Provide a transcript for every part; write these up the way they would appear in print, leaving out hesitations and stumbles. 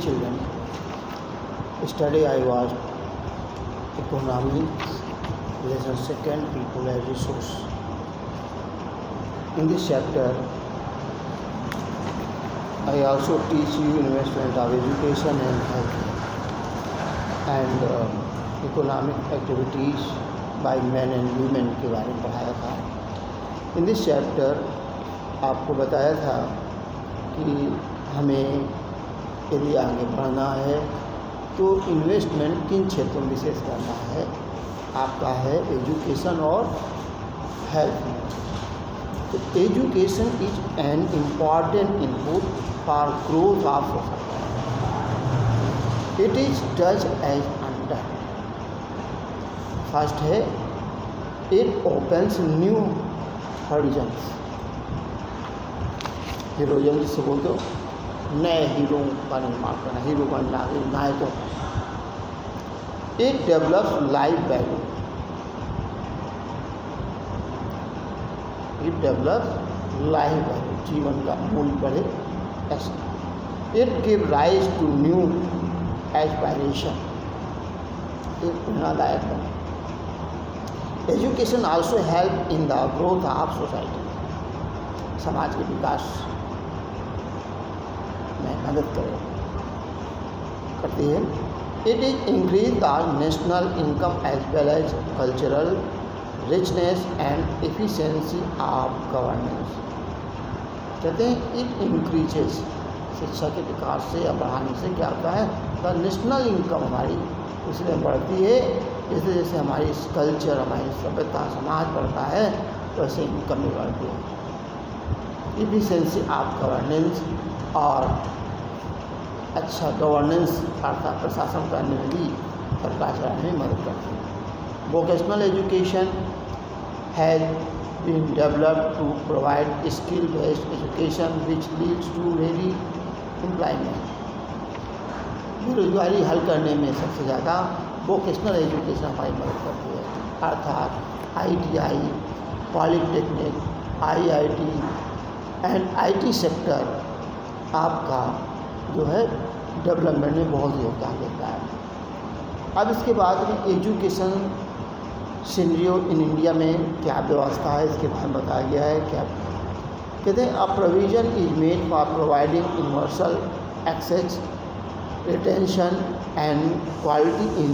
children, yesterday I was economy lesson second, people as resource. In this chapter I also teach you investment of education and health and economic activities by men and women के बारे में पढ़ाया था. In this chapter आपको बताया था कि हमें यदि आगे बढ़ना है तो इन्वेस्टमेंट किन क्षेत्रों में विशेष करना है. आपका है एजुकेशन और हेल्थ. तो education is an important input for growth of society. It is touch age under. First है it opens new horizons. Heroism जिससे बोलते हो, नए हीरो का निर्माण करना, हीरो बनना, नायकों. It develops life value. It develops life value, जीवन का मूल्य बढ़े ऐसा. It give rise to new aspiration. एक प्रेरणादायक बने. Education also help in the growth of society. समाज के विकास में मदद करती है. It is increase the national income as well as cultural richness and efficiency of governance. कहते हैं इट इंक्रीजेस. शिक्षा के विकास से या बढ़ाने से क्या होता है, द नेशनल इनकम हमारी इसलिए बढ़ती है. जैसे जैसे हमारी कल्चर, हमारी सभ्यता, समाज बढ़ता है वैसे इनकम भी बढ़ती है. एफिशिएंसी ऑफ गवर्नेंस और अच्छा गवर्नेंस अर्थात प्रशासन करने में भी सरकार चलाने में मदद करती है. Vocational education has been developed to provide skill based education which leads to ready employment. बेरोजगारी हल करने में सबसे ज़्यादा वोकेशनल एजुकेशन हमारी मदद करती है. अर्थात ITI, polytechnic, IIT and IT sector आपका जो है डेवलपमेंट में बहुत योगदान देता है. अब इसके बाद में एजुकेशन सिनेरियो इन इंडिया में क्या व्यवस्था है इसके बारे में बताया गया है. क्या कहते हैं, a provision is made for providing universal access, retention and quality in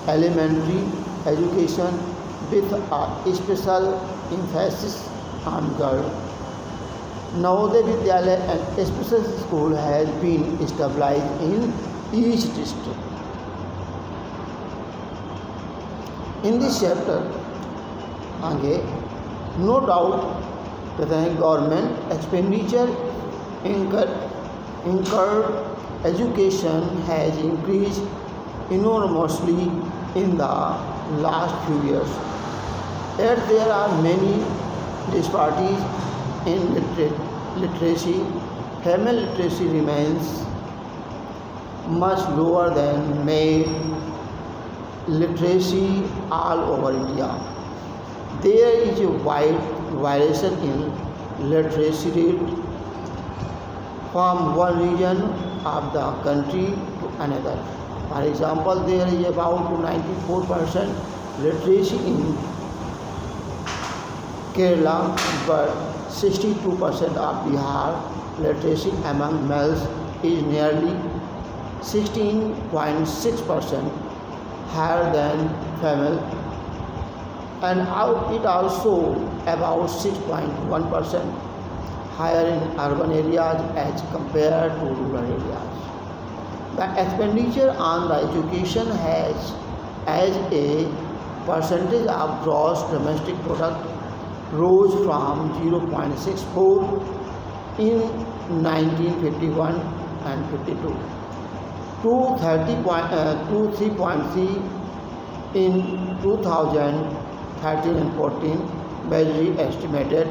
elementary education with a special emphasis on girl. Navodaya Vidyalaya and special school has been established in each district. In this chapter आगे no doubt कहते हैं government expenditure incurred education has increased enormously in the last few years. Yet there are many disparities in literacy. Female literacy remains much lower than male literacy all over India. There is a wide variation in literacy rate from one region of the country to another. For example, there is about 94% literacy in Kerala, but 62% of Bihar literacy among males is nearly 16.6% higher than female, and it also about 6.1% higher in urban areas as compared to rural areas. The expenditure on the education has as a percentage of gross domestic product rose from 0.64 in 1951 and 52 to 3.3 in 2013 and 14, Badri estimated.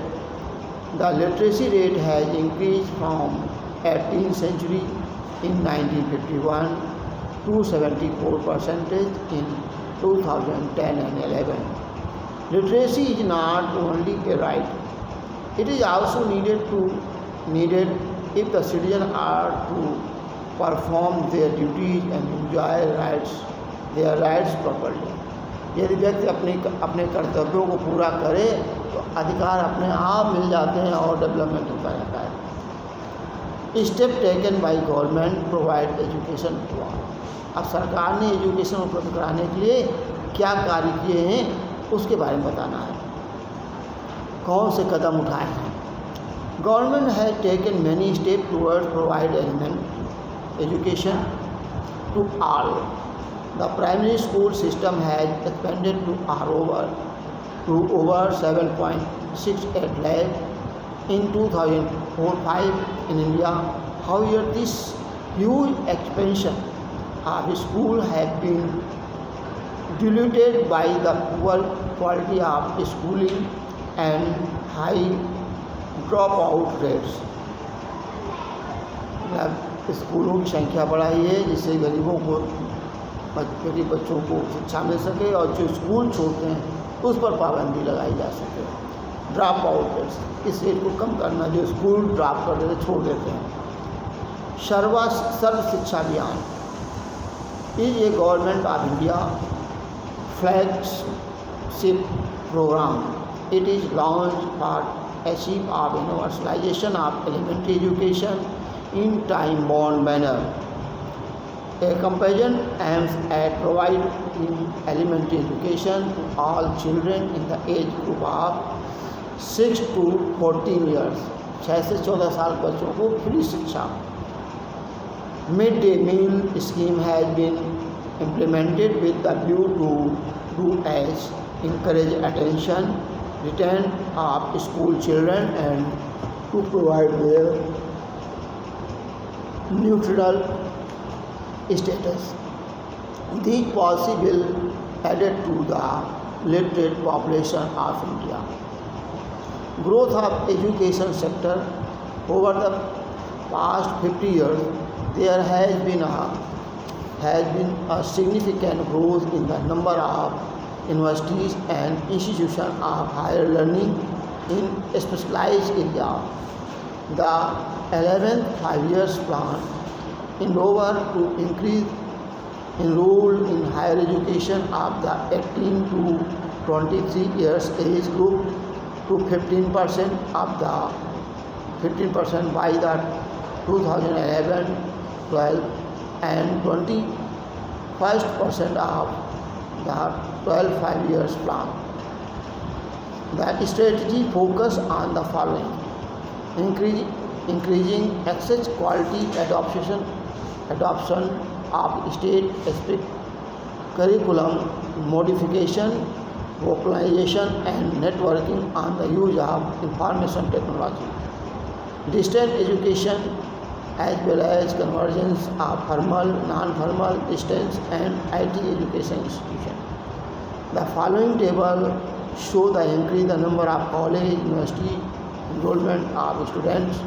The literacy rate has increased from 18th century in 1951 to 74% in 2010 and 11. Literacy is not only a right, it is also needed if the citizens are to perform their duties and enjoy their rights properly. यदि व्यक्ति अपने कर्तव्यों को पूरा करे तो अधिकार अपने आप मिल जाते हैं और डेवलपमेंट होता रहता है। Step taken by government provide education to all. अब सरकार ने एजुकेशन उपलब्ध कराने के लिए क्या कार्य किए हैं उसके बारे में बताना है, कौन से कदम उठाए हैं। Government has taken many step towards provide education to all. The primary school system has expanded to over 7.68 lakh in 2004-05 in India. However, this huge expansion of school has been diluted by the poor quality of schooling and high dropout rates. स्कूलों की संख्या बढ़ाई है जिससे गरीबों को गरीब बच्चों को शिक्षा मिल सके और जो स्कूल छोड़ते हैं उस पर पाबंदी लगाई जा सके। ड्रॉप आउट रेट्स, इस रेट को कम करना, जो स्कूल ड्रॉप कर देते छोड़ देते हैं। सर्व शिक्षा अभियान is a government of India flagship program. It is launched for achieve of universalization of elementary education in time-bound manner. A comparison aims at providing elementary education to all children in the age group of 6 to 14 years. 6 से 14 साल बच्चों को free शिक्षा। Mid day meal scheme has been implemented with the view to do as encourage attention, return of school children and to provide their nutritional status. These policy will added to the literate population of India. Growth of education sector over the past 50 years, there has been a significant growth in the number of universities and institutions of higher learning in specialized areas. The 11th 5-year plan endeavor to increase enrolled in higher education of the 18 to 23 years age group to 15% by the 2011-12 and 21% of the 12 5-year plan. The strategy focus on the following: increasing access, quality, adoption of state-specific curriculum, modification, vocalization and networking on the use of information technology, distance education as well as convergence of formal, non-formal, distance and IT education institutions. The following table show the increase the number of college, university, enrollment of students,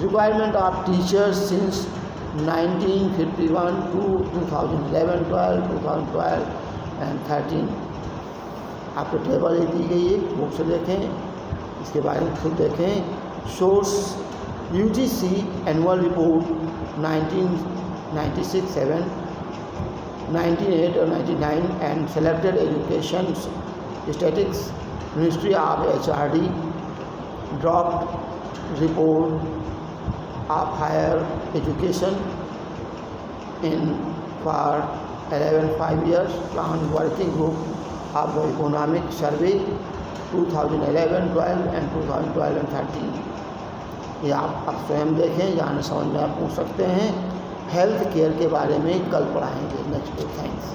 requirement of teachers since 1951 to 2011, 12, 2012 and 13. आपको table दी गई है, book से देखें, इसके बारे में खुद देखें। सोर्स UGC एनुअल रिपोर्ट 1996-7, 98 और 99 and selected education statics, ministry of HRD, draft report of higher education in for 11 5 years plan working group of the economic survey 2011 12 and 2012 and 13। ये आप स्वयं देखें, जाने समझ में आप पूछ सकते हैं। हेल्थ केयर के बारे में कल पढ़ाएंगे नेक्स्ट डे। थैंक्स।